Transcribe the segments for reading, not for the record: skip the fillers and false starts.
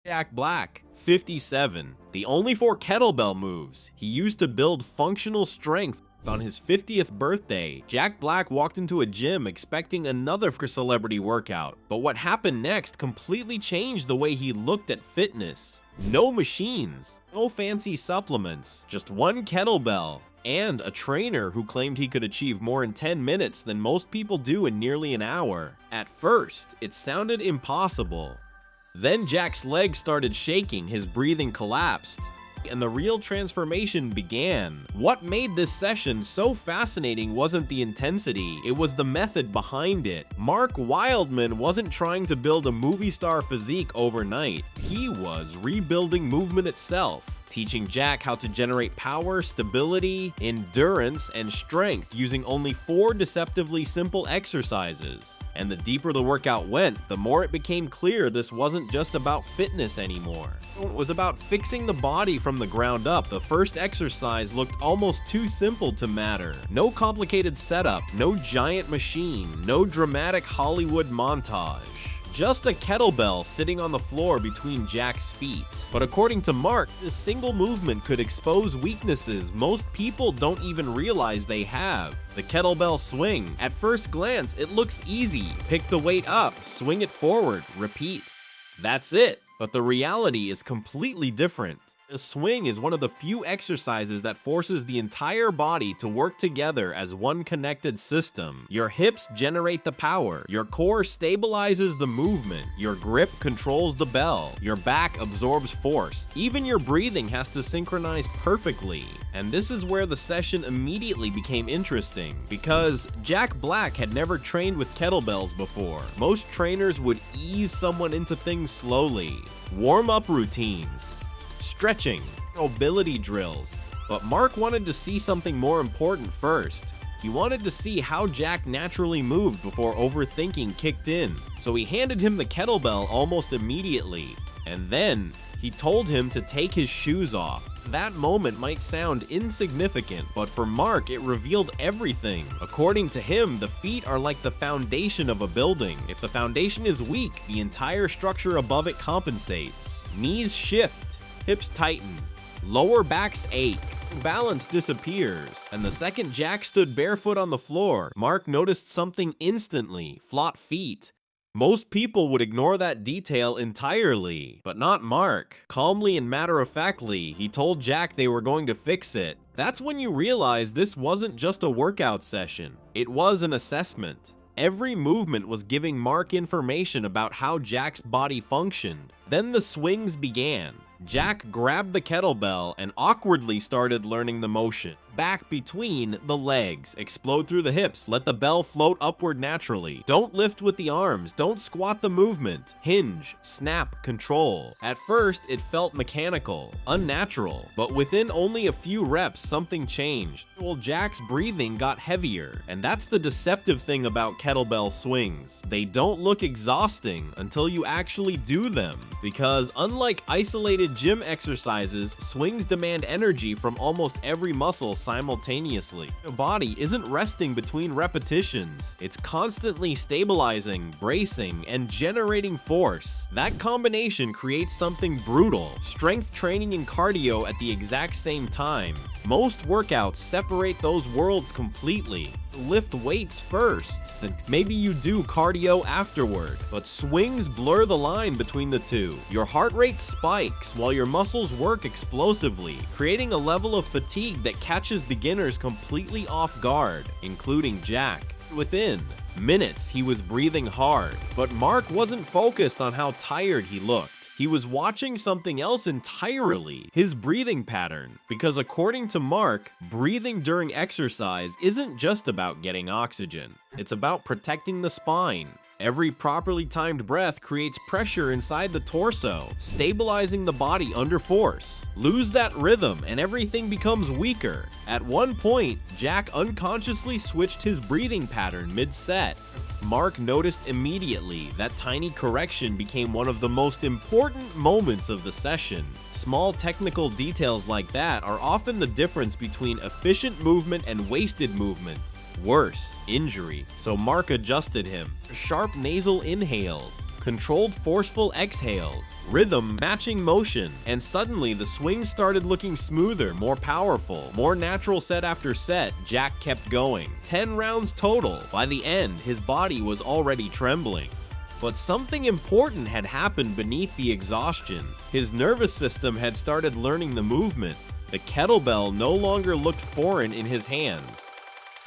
Jack Black, 57. The only 4 kettlebell moves he used to build functional strength. On his 50th birthday, Jack Black walked into a gym expecting another celebrity workout, but what happened next completely changed the way he looked at fitness. No machines, no fancy supplements, just one kettlebell, and a trainer who claimed he could achieve more in 10 minutes than most people do in nearly an hour. At first, it sounded impossible. Then Jack's legs started shaking, his breathing collapsed, and the real transformation began. What made this session so fascinating wasn't the intensity, it was the method behind it. Mark Wildman wasn't trying to build a movie star physique overnight. He was rebuilding movement itself, teaching Jack how to generate power, stability, endurance, and strength using only 4 deceptively simple exercises. And the deeper the workout went, the more it became clear this wasn't just about fitness anymore. It was about fixing the body from the ground up. The first exercise looked almost too simple to matter. No complicated setup, no giant machine, no dramatic Hollywood montage. Just a kettlebell sitting on the floor between Jack's feet. But according to Mark, this single movement could expose weaknesses most people don't even realize they have. The kettlebell swing. At first glance, it looks easy. Pick the weight up, swing it forward, repeat. That's it. But the reality is completely different. A swing is one of the few exercises that forces the entire body to work together as one connected system. Your hips generate the power, your core stabilizes the movement, your grip controls the bell, your back absorbs force. Even your breathing has to synchronize perfectly. And this is where the session immediately became interesting, because Jack Black had never trained with kettlebells before. Most trainers would ease someone into things slowly. Warm-up routines, stretching, mobility drills. But Mark wanted to see something more important first. He wanted to see how Jack naturally moved before overthinking kicked in. So he handed him the kettlebell almost immediately. And then he told him to take his shoes off. That moment might sound insignificant, but for Mark, it revealed everything. According to him, the feet are like the foundation of a building. If the foundation is weak, the entire structure above it compensates. Knees shift, hips tighten, lower backs ache, balance disappears. And the second Jack stood barefoot on the floor, Mark noticed something instantly: flat feet. Most people would ignore that detail entirely, but not Mark. Calmly and matter-of-factly, he told Jack they were going to fix it. That's when you realize this wasn't just a workout session, it was an assessment. Every movement was giving Mark information about how Jack's body functioned. Then the swings began. Jack grabbed the kettlebell and awkwardly started learning the motion. Back between the legs, explode through the hips, let the bell float upward naturally. Don't lift with the arms, don't squat the movement. Hinge, snap, control. At first, it felt mechanical, unnatural, but within only a few reps, something changed. Well, Jack's breathing got heavier, and that's the deceptive thing about kettlebell swings. They don't look exhausting until you actually do them, because unlike isolated gym exercises, swings demand energy from almost every muscle simultaneously. Your body isn't resting between repetitions. It's constantly stabilizing, bracing, and generating force. That combination creates something brutal: strength training and cardio at the exact same time. Most workouts separate those worlds completely. Lift weights first, then maybe you do cardio afterward, but swings blur the line between the two. Your heart rate spikes while your muscles work explosively, creating a level of fatigue that catches beginners completely off guard, including Jack. Within minutes, he was breathing hard, but Mark wasn't focused on how tired he looked. He was watching something else entirely: his breathing pattern. Because according to Mark, breathing during exercise isn't just about getting oxygen. It's about protecting the spine. Every properly timed breath creates pressure inside the torso, stabilizing the body under force. Lose that rhythm and everything becomes weaker. At one point, Jack unconsciously switched his breathing pattern mid-set. Mark noticed immediately. That tiny correction became one of the most important moments of the session. Small technical details like that are often the difference between efficient movement and wasted movement. Worse, injury. So Mark adjusted him. Sharp nasal inhales, controlled forceful exhales, rhythm matching motion, and suddenly the swing started looking smoother, more powerful, more natural. Set after set, Jack kept going. 10 rounds total. By the end, his body was already trembling. But something important had happened beneath the exhaustion. His nervous system had started learning the movement. The kettlebell no longer looked foreign in his hands.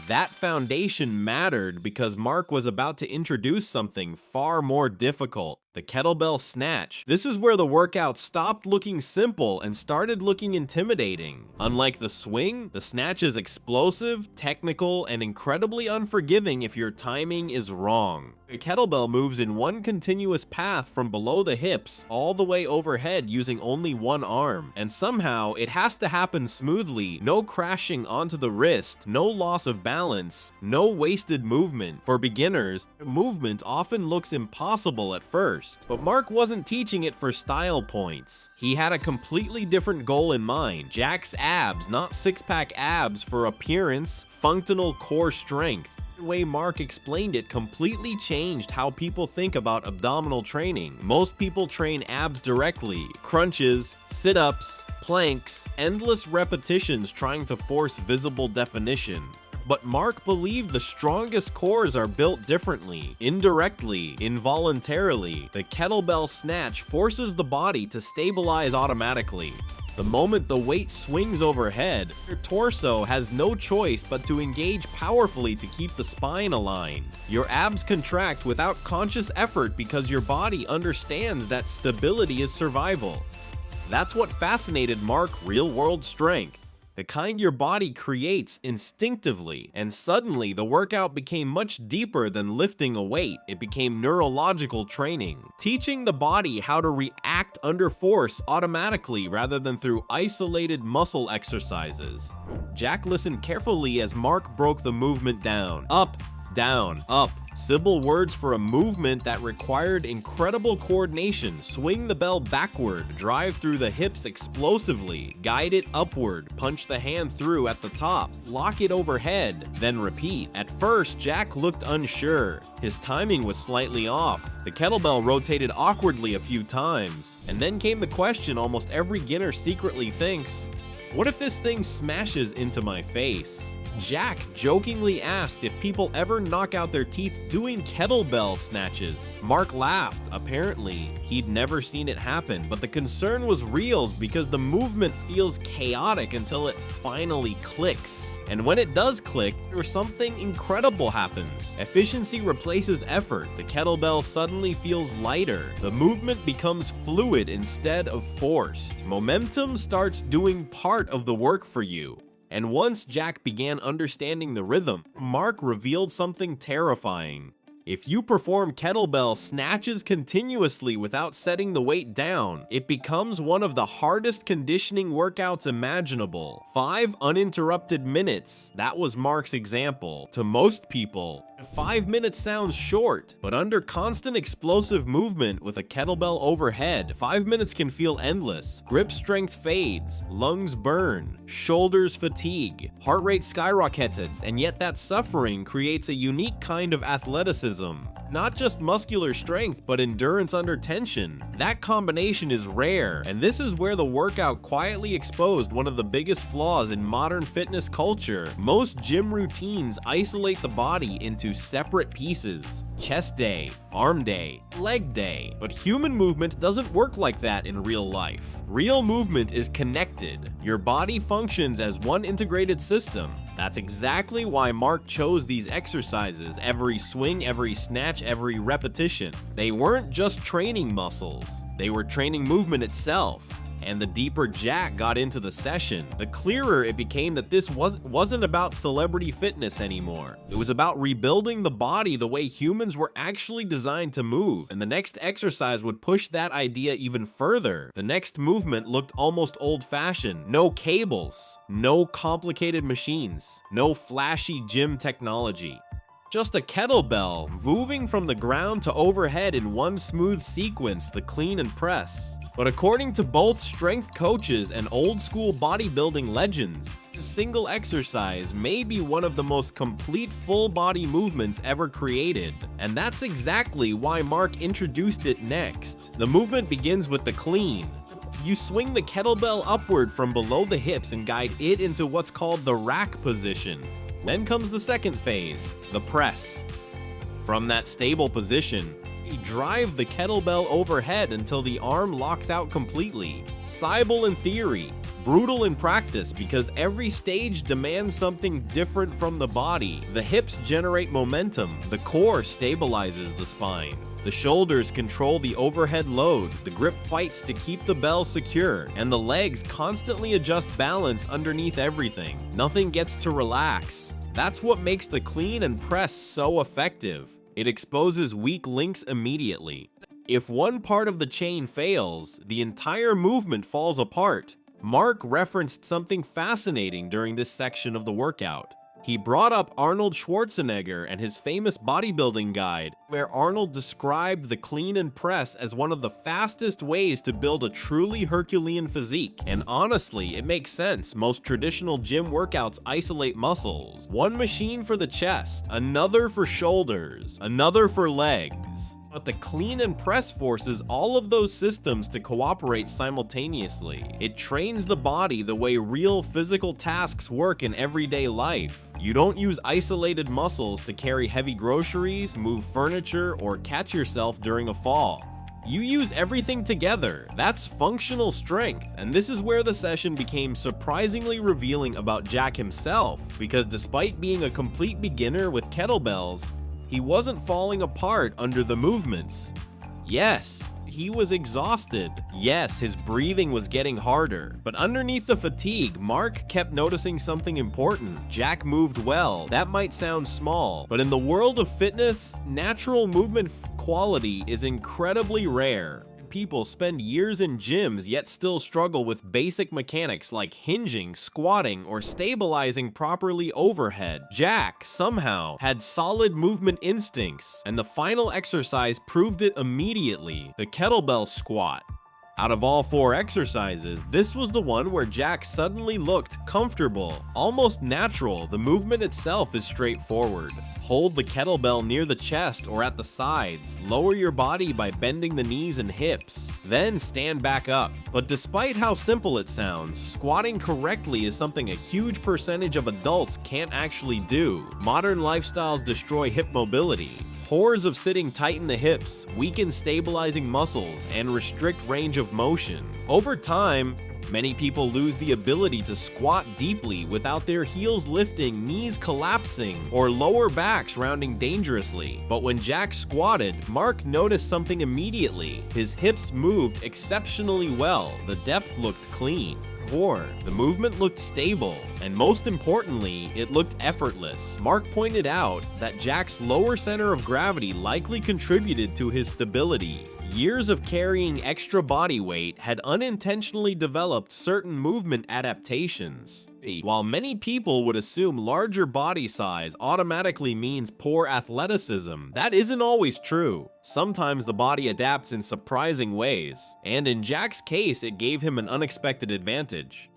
That foundation mattered because Mark was about to introduce something far more difficult. The kettlebell snatch. This is where the workout stopped looking simple and started looking intimidating. Unlike the swing, the snatch is explosive, technical, and incredibly unforgiving if your timing is wrong. The kettlebell moves in one continuous path from below the hips all the way overhead using only one arm. And somehow, it has to happen smoothly, no crashing onto the wrist, no loss of balance, no wasted movement. For beginners, movement often looks impossible at first. But Mark wasn't teaching it for style points. He had a completely different goal in mind. Jack's abs, not six-pack abs for appearance, functional core strength. The way Mark explained it completely changed how people think about abdominal training. Most people train abs directly. Crunches, sit-ups, planks, endless repetitions trying to force visible definition. But Mark believed the strongest cores are built differently, indirectly, involuntarily. The kettlebell snatch forces the body to stabilize automatically. The moment the weight swings overhead, your torso has no choice but to engage powerfully to keep the spine aligned. Your abs contract without conscious effort because your body understands that stability is survival. That's what fascinated Mark. Real-world strength. The kind your body creates instinctively, and suddenly the workout became much deeper than lifting a weight. It became neurological training, teaching the body how to react under force automatically rather than through isolated muscle exercises. Jack listened carefully as Mark broke the movement down. Up, down, up. Simple words for a movement that required incredible coordination. Swing the bell backward, drive through the hips explosively, guide it upward, punch the hand through at the top, lock it overhead, then repeat. At first, Jack looked unsure. His timing was slightly off. The kettlebell rotated awkwardly a few times. And then came the question almost every beginner secretly thinks, what if this thing smashes into my face? Jack jokingly asked if people ever knock out their teeth doing kettlebell snatches. Mark laughed. Apparently, he'd never seen it happen, but the concern was real because the movement feels chaotic until it finally clicks. And when it does click, something incredible happens. Efficiency replaces effort. The kettlebell suddenly feels lighter. The movement becomes fluid instead of forced. Momentum starts doing part of the work for you. And once Jack began understanding the rhythm, Mark revealed something terrifying. If you perform kettlebell snatches continuously without setting the weight down, it becomes one of the hardest conditioning workouts imaginable. 5 uninterrupted minutes, that was Mark's example. To most people, 5 minutes sounds short, but under constant explosive movement with a kettlebell overhead, 5 minutes can feel endless. Grip strength fades, lungs burn, shoulders fatigue, heart rate skyrockets, and yet that suffering creates a unique kind of athleticism. Not just muscular strength, but endurance under tension. That combination is rare, and this is where the workout quietly exposed one of the biggest flaws in modern fitness culture. Most gym routines isolate the body into separate pieces. Chest day, arm day, leg day. But human movement doesn't work like that in real life. Real movement is connected. Your body functions as one integrated system. That's exactly why Mark chose these exercises, every swing, every snatch, every repetition. They weren't just training muscles, they were training movement itself. And the deeper Jack got into the session, the clearer it became that this wasn't about celebrity fitness anymore. It was about rebuilding the body the way humans were actually designed to move. And the next exercise would push that idea even further. The next movement looked almost old-fashioned. No cables, no complicated machines, no flashy gym technology. Just a kettlebell, moving from the ground to overhead in one smooth sequence, the clean and press. But according to both strength coaches and old school bodybuilding legends, a single exercise may be one of the most complete full body movements ever created. And that's exactly why Mark introduced it next. The movement begins with the clean. You swing the kettlebell upward from below the hips and guide it into what's called the rack position. Then comes the second phase, the press. From that stable position, you drive the kettlebell overhead until the arm locks out completely. Simple in theory, brutal in practice because every stage demands something different from the body. The hips generate momentum, the core stabilizes the spine. The shoulders control the overhead load, the grip fights to keep the bell secure, and the legs constantly adjust balance underneath everything. Nothing gets to relax. That's what makes the clean and press so effective. It exposes weak links immediately. If one part of the chain fails, the entire movement falls apart. Mark referenced something fascinating during this section of the workout. He brought up Arnold Schwarzenegger and his famous bodybuilding guide, where Arnold described the clean and press as one of the fastest ways to build a truly Herculean physique. And honestly, it makes sense. Most traditional gym workouts isolate muscles. One machine for the chest, another for shoulders, another for legs. But the clean and press forces all of those systems to cooperate simultaneously. It trains the body the way real physical tasks work in everyday life. You don't use isolated muscles to carry heavy groceries, move furniture, or catch yourself during a fall. You use everything together. That's functional strength, and this is where the session became surprisingly revealing about Jack himself, because despite being a complete beginner with kettlebells, he wasn't falling apart under the movements. Yes, he was exhausted. Yes, his breathing was getting harder. But underneath the fatigue, Mark kept noticing something important. Jack moved well. That might sound small, but in the world of fitness, natural movement quality is incredibly rare. People spend years in gyms yet still struggle with basic mechanics like hinging, squatting, or stabilizing properly overhead. Jack, somehow, had solid movement instincts, and the final exercise proved it immediately, the kettlebell squat. Out of all 4 exercises, this was the one where Jack suddenly looked comfortable, almost natural. The movement itself is straightforward. Hold the kettlebell near the chest or at the sides. Lower your body by bending the knees and hips. Then stand back up. But despite how simple it sounds, squatting correctly is something a huge percentage of adults can't actually do. Modern lifestyles destroy hip mobility. Horrors of sitting tighten the hips, weaken stabilizing muscles, and restrict range of motion. Over time, many people lose the ability to squat deeply without their heels lifting, knees collapsing, or lower backs rounding dangerously. But when Jack squatted, Mark noticed something immediately. His hips moved exceptionally well, the depth looked clean. The movement looked stable, and most importantly, it looked effortless. Mark pointed out that Jack's lower center of gravity likely contributed to his stability. Years of carrying extra body weight had unintentionally developed certain movement adaptations. While many people would assume larger body size automatically means poor athleticism, that isn't always true. Sometimes the body adapts in surprising ways, and in Jack's case, it gave him an unexpected advantage.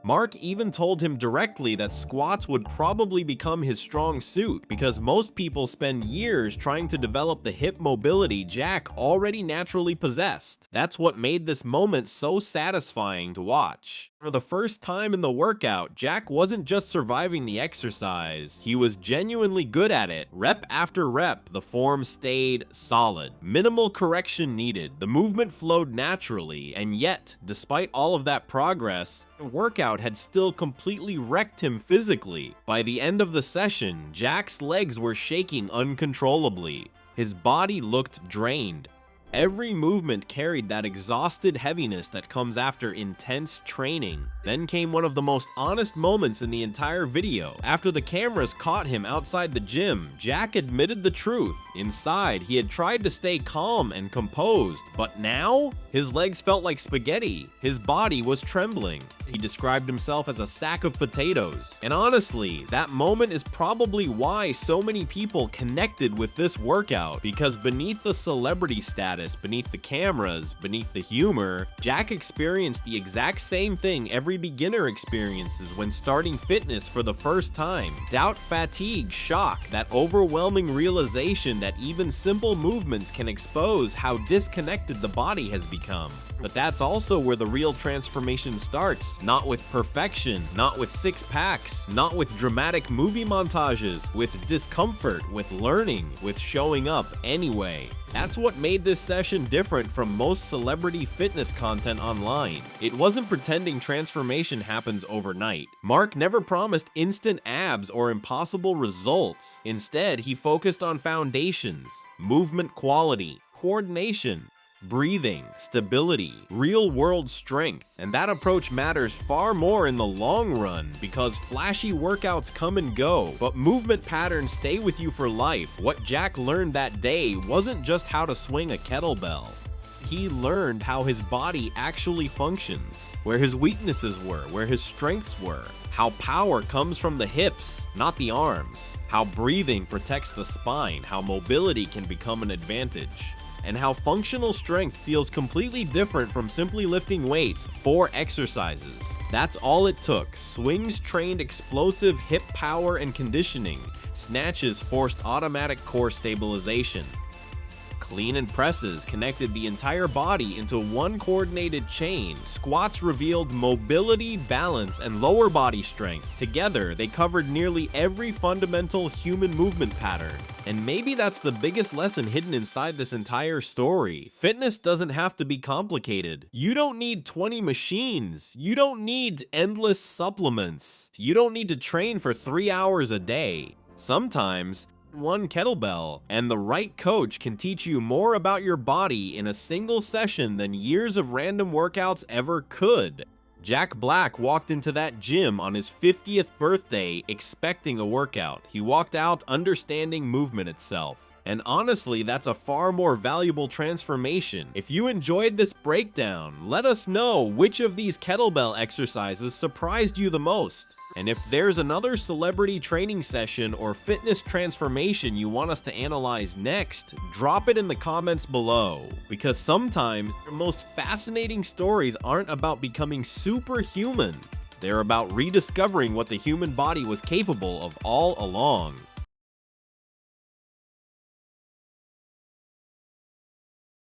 Mark even told him directly that squats would probably become his strong suit because most people spend years trying to develop the hip mobility Jack already naturally possessed. That's what made this moment so satisfying to watch. For the first time in the workout, Jack wasn't just surviving the exercise, he was genuinely good at it. Rep after rep, the form stayed solid. Minimal correction needed, the movement flowed naturally, and yet, despite all of that progress, the workout had still completely wrecked him physically. By the end of the session, Jack's legs were shaking uncontrollably. His body looked drained. Every movement carried that exhausted heaviness that comes after intense training. Then came one of the most honest moments in the entire video. After the cameras caught him outside the gym, Jack admitted the truth. Inside, he had tried to stay calm and composed, but now, his legs felt like spaghetti. His body was trembling. He described himself as a sack of potatoes. And honestly, that moment is probably why so many people connected with this workout, because beneath the celebrity status, beneath the cameras, beneath the humor, Jack experienced the exact same thing every beginner experiences when starting fitness for the first time. Doubt, fatigue, shock, that overwhelming realization that even simple movements can expose how disconnected the body has become. But that's also where the real transformation starts. Not with perfection, not with six packs, not with dramatic movie montages, with discomfort, with learning, with showing up anyway. That's what made this session different from most celebrity fitness content online. It wasn't pretending transformation happens overnight. Mark never promised instant abs or impossible results. Instead, he focused on foundations, movement quality, coordination, breathing, stability, real-world strength. And that approach matters far more in the long run, because flashy workouts come and go, but movement patterns stay with you for life. What Jack learned that day wasn't just how to swing a kettlebell. He learned how his body actually functions, where his weaknesses were, where his strengths were, how power comes from the hips, not the arms, how breathing protects the spine, how mobility can become an advantage, and how functional strength feels completely different from simply lifting weights 4 exercises. That's all it took. Swings trained explosive hip power and conditioning. Snatches forced automatic core stabilization. Clean and presses connected the entire body into one coordinated chain. Squats revealed mobility, balance, and lower body strength. Together, they covered nearly every fundamental human movement pattern. And maybe that's the biggest lesson hidden inside this entire story. Fitness doesn't have to be complicated. You don't need 20 machines. You don't need endless supplements. You don't need to train for 3 hours a day. Sometimes, one kettlebell and the right coach can teach you more about your body in a single session than years of random workouts ever could. Jack Black walked into that gym on his 50th birthday expecting a workout. He walked out understanding movement itself. And honestly, that's a far more valuable transformation. If you enjoyed this breakdown, let us know which of these kettlebell exercises surprised you the most. And if there's another celebrity training session or fitness transformation you want us to analyze next, drop it in the comments below. Because sometimes the most fascinating stories aren't about becoming superhuman. They're about rediscovering what the human body was capable of all along.